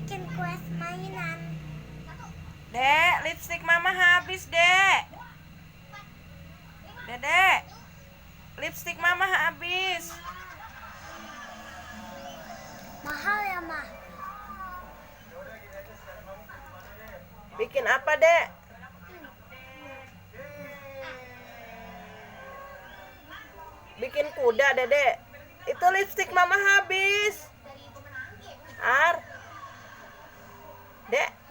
bikin kuas mainan. Dek, lipstik mama habis, Dek. Dedek, lipstik mama habis. Mahal ya, Mah? Bikin apa, Dek? Bikin kuda, Dedek. Itu lipstik mama habis. Ar. Dek.